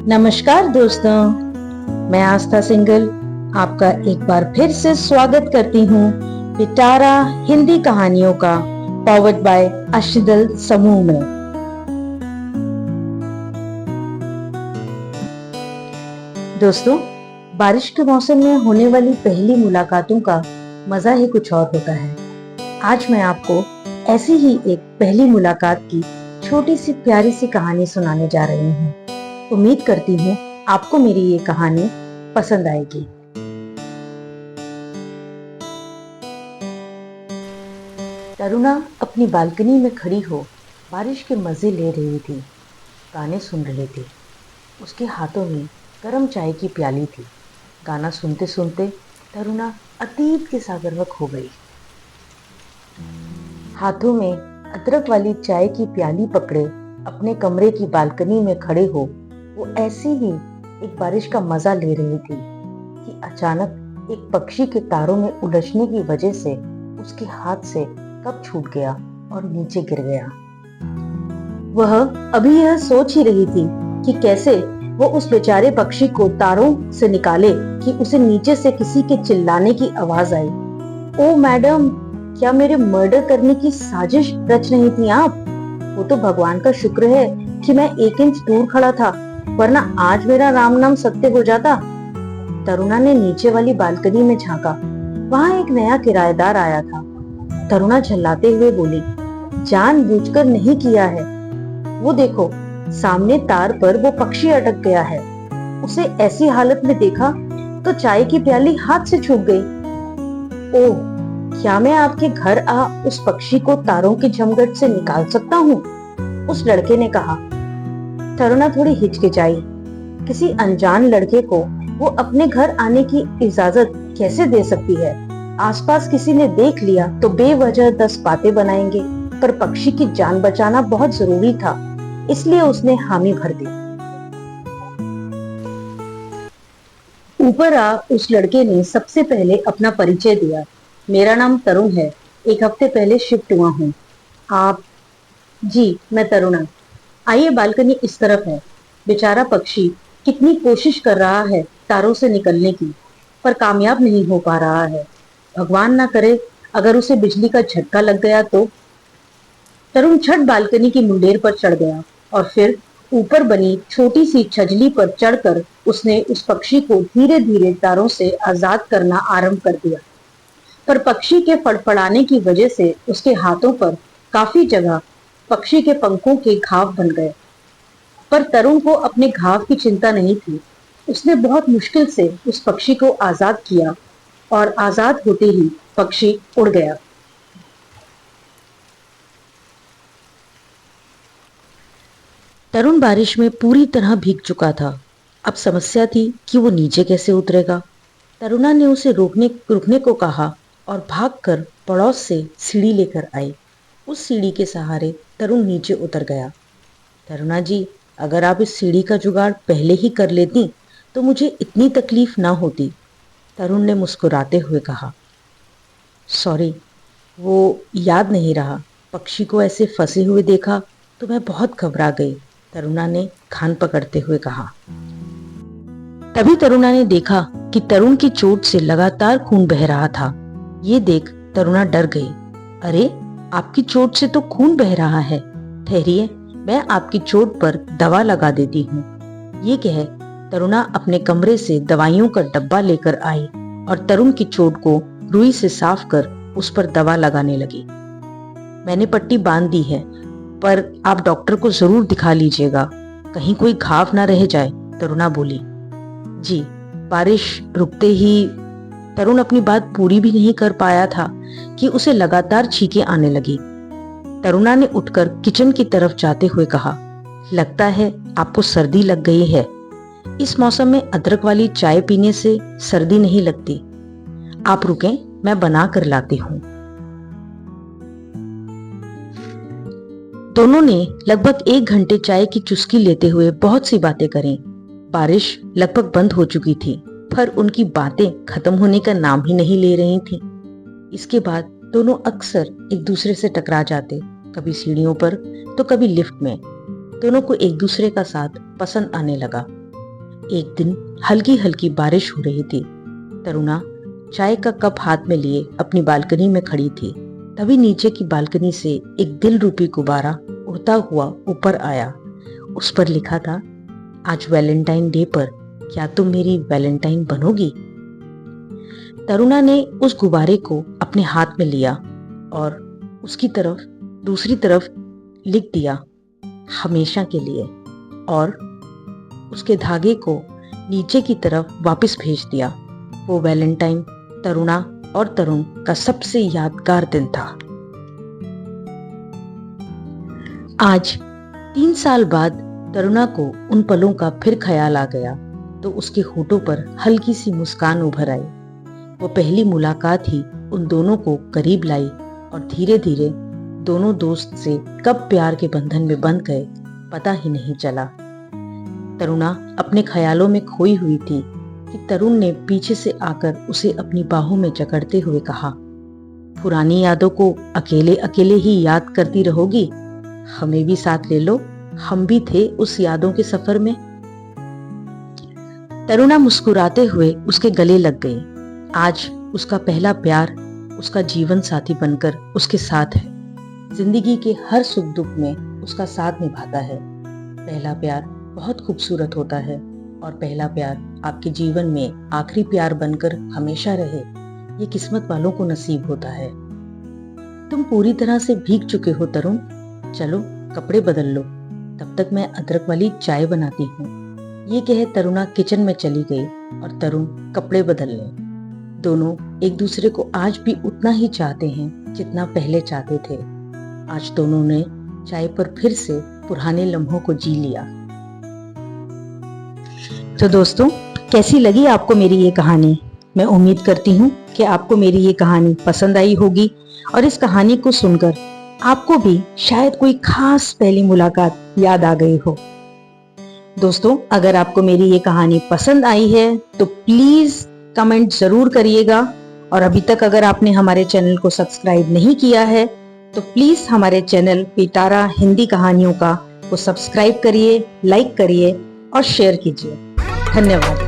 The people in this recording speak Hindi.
नमस्कार दोस्तों, मैं आस्था सिंगल आपका एक बार फिर से स्वागत करती हूँ पिटारा हिंदी कहानियों का पावर्ड बाय अश्दल समूह में। दोस्तों, बारिश के मौसम में होने वाली पहली मुलाकातों का मजा ही कुछ और होता है। आज मैं आपको ऐसी ही एक पहली मुलाकात की छोटी सी प्यारी सी कहानी सुनाने जा रही हूँ। उम्मीद करती हूँ आपको मेरी ये कहानी पसंद आएगी। तरुणा अपनी बालकनी में खड़ी हो बारिश के मजे ले रही थी, गाने सुन रही थी। उसके हाथों में गरम चाय की प्याली थी। गाना सुनते सुनते तरुणा अतीत के सागरवक हो गई। हाथों में अदरक वाली चाय की प्याली पकड़े अपने कमरे की बालकनी में खड़े हो वो ऐसी ही एक बारिश का मजा ले रही थी कि अचानक एक पक्षी के तारों में उलझने की वजह से उसके हाथ से कप छूट गया और नीचे गिर गया। वह अभी यह सोच ही रही थी कि कैसे वो उस बेचारे पक्षी को तारों से निकाले कि उसे नीचे से किसी के चिल्लाने की आवाज आई। ओ मैडम, क्या मेरे मर्डर करने की साजिश रच रही थी आप? वो तो भगवान का शुक्र है कि मैं 1 इंच दूर खड़ा था, वरना आज मेरा राम नाम सत्य हो जाता। तरुणा ने नीचे वाली बालकनी में झांका। वहां एक नया किराएदार आया था। तरुणा झल्लाते हुए बोली, जानबूझकर नहीं किया है। वो देखो, सामने तार पर वो पक्षी अटक गया है। उसे ऐसी हालत में देखा तो चाय की प्याली हाथ से छूट गई। ओह, क्या मैं आपके घर आ उस पक्षी को तारों के झमघट से निकाल सकता हूँ? उस लड़के ने कहा। तरुणा थोड़ी हिचकिचाई। किसी अनजान लड़के को वो अपने घर आने की इजाजत कैसे दे सकती है? आसपास किसी ने देख लिया तो बेवजह 10 बातें बनाएंगे, पर पक्षी की जान बचाना बहुत जरूरी था, इसलिए उसने हामी भर दी। ऊपर आ उस लड़के ने सबसे पहले अपना परिचय दिया। मेरा नाम तरुण है, 1 हफ्ते पहले शिफ्ट हुआ हूँ। आप? जी, मैं तरुणा। आइए, बालकनी इस तरफ है। बेचारा पक्षी कितनी कोशिश कर रहा है तारों से निकलने की, पर कामयाब नहीं हो पा रहा है। भगवान ना करे अगर उसे बिजली का झटका लग गया तो। तरुण झट बालकनी की मुंडेर पर चढ़ गया और फिर ऊपर बनी छोटी सी छजली पर चढ़कर उसने उस पक्षी को धीरे धीरे तारों से आजाद करना आरंभ कर दिया। पर पक्षी के फड़फड़ाने की वजह से उसके हाथों पर काफी जगह पक्षी के पंखों के घाव बन गए। पर तरुण को अपने घाव की चिंता नहीं थी। उसने बहुत मुश्किल से उस पक्षी को आजाद किया और आजाद होते ही पक्षी उड़ गया। तरुण बारिश में पूरी तरह भीग चुका था। अब समस्या थी कि वो नीचे कैसे उतरेगा। तरुणा ने उसे रुकने को कहा और भागकर पड़ोस से सीढ़ी लेकर आई। उस सीढ़ी के सहारे तरुण नीचे उतर गया। तरुणा जी, अगर आप इस सीढ़ी का जुगाड़ पहले ही कर लेती तो मुझे इतनी तकलीफ ना होती, तरुण ने मुस्कुराते हुए कहा। सॉरी, वो याद नहीं रहा। पक्षी को ऐसे फंसे हुए देखा तो मैं बहुत घबरा गई, तरुणा ने कान पकड़ते हुए कहा। तभी तरुणा ने देखा कि तरुण की चोट से लगातार खून बह रहा था। ये देख तरुणा डर गई। अरे, आपकी चोट से तो खून बह रहा है। ठहरिए, मैं आपकी चोट पर दवा लगा देती हूँ। ये कह तरुणा अपने कमरे से दवाइयों का डब्बा लेकर आई और तरुण की चोट को रुई से साफ कर उस पर दवा लगाने लगी। मैंने पट्टी बांध दी है, पर आप डॉक्टर को जरूर दिखा लीजिएगा, कहीं कोई घाव ना रह जाए, तरुणा बोली। जी। बारिश रुकते ही तरुण अपनी बात पूरी भी नहीं कर पाया था कि उसे लगातार छींकें आने लगी। तरुणा ने उठकर किचन की तरफ जाते हुए कहा, लगता है आपको सर्दी लग गई है। इस मौसम में अदरक वाली चाय पीने से सर्दी नहीं लगती। आप रुकें, मैं बना कर लाती हूँ। दोनों ने लगभग 1 घंटे चाय की चुस्की लेते हुए बहुत सी बातें करी। बारिश लगभग बंद हो चुकी थी, पर उनकी बातें खत्म होने का नाम ही नहीं ले रही थी। इसके बाद दोनों अक्सर एक दूसरे से टकरा जाते, कभी सीढ़ियों पर तो कभी लिफ्ट में। दोनों को एक दूसरे का साथ पसंद आने लगा। एक दिन हल्की हल्की बारिश हो रही थी। तरुणा चाय का कप हाथ में लिए अपनी बालकनी में खड़ी थी। तभी नीचे की बालकनी से एक दिल रूपी गुब्बारा उड़ता हुआ ऊपर आया। उस पर लिखा था, आज वैलेंटाइन डे पर क्या तुम मेरी वैलेंटाइन बनोगी? तरुणा ने उस गुब्बारे को अपने हाथ में लिया और उसकी तरफ दूसरी तरफ लिख दिया, हमेशा के लिए, और उसके धागे को नीचे की तरफ वापस भेज दिया। वो वैलेंटाइन तरुणा और तरुण का सबसे यादगार दिन था। आज 3 साल बाद तरुणा को उन पलों का फिर ख्याल आ गया तो उसके होठों पर हल्की सी मुस्कान उभर आई। वो पहली मुलाकात ही उन दोनों को करीब लाई और धीरे धीरे दोनों दोस्त से कब प्यार के बंधन में बंध गए पता ही नहीं चला। तरुणा अपने ख्यालों में खोई हुई थी कि तरुण ने पीछे से आकर उसे अपनी बाहों में जकड़ते हुए कहा, पुरानी यादों को अकेले अकेले ही याद करती रहोगी? हमें भी साथ ले लो, हम भी थे उस यादों के सफर में। तरुणा मुस्कुराते हुए उसके गले लग गई। आज उसका पहला प्यार उसका जीवन साथी बनकर उसके साथ है। जिंदगी के हर सुख दुख में उसका साथ निभाता है। पहला प्यार बहुत खूबसूरत होता है और पहला प्यार आपके जीवन में आखिरी प्यार बनकर हमेशा रहे, ये किस्मत वालों को नसीब होता है। तुम पूरी तरह से भीग चुके हो तरुण, चलो कपड़े बदल लो, तब तक मैं अदरक वाली चाय बनाती हूँ। ये कह तरुणा किचन में चली गई और तरुण कपड़े बदलने। दोनों एक दूसरे को आज भी उतना ही चाहते हैं जितना पहले चाहते थे। आज दोनों ने चाय पर फिर से पुराने लम्हों को जी लिया। तो दोस्तों, कैसी लगी आपको मेरी ये कहानी? मैं उम्मीद करती हूँ कि आपको मेरी ये कहानी पसंद आई होगी और इस कहानी को सुनकर आपको भी शायद कोई खास पहली मुलाकात याद आ गई हो। दोस्तों, अगर आपको मेरी ये कहानी पसंद आई है तो प्लीज कमेंट जरूर करिएगा और अभी तक अगर आपने हमारे चैनल को सब्सक्राइब नहीं किया है तो प्लीज हमारे चैनल पिटारा हिंदी कहानियों का को सब्सक्राइब करिए, लाइक करिए और शेयर कीजिए। धन्यवाद।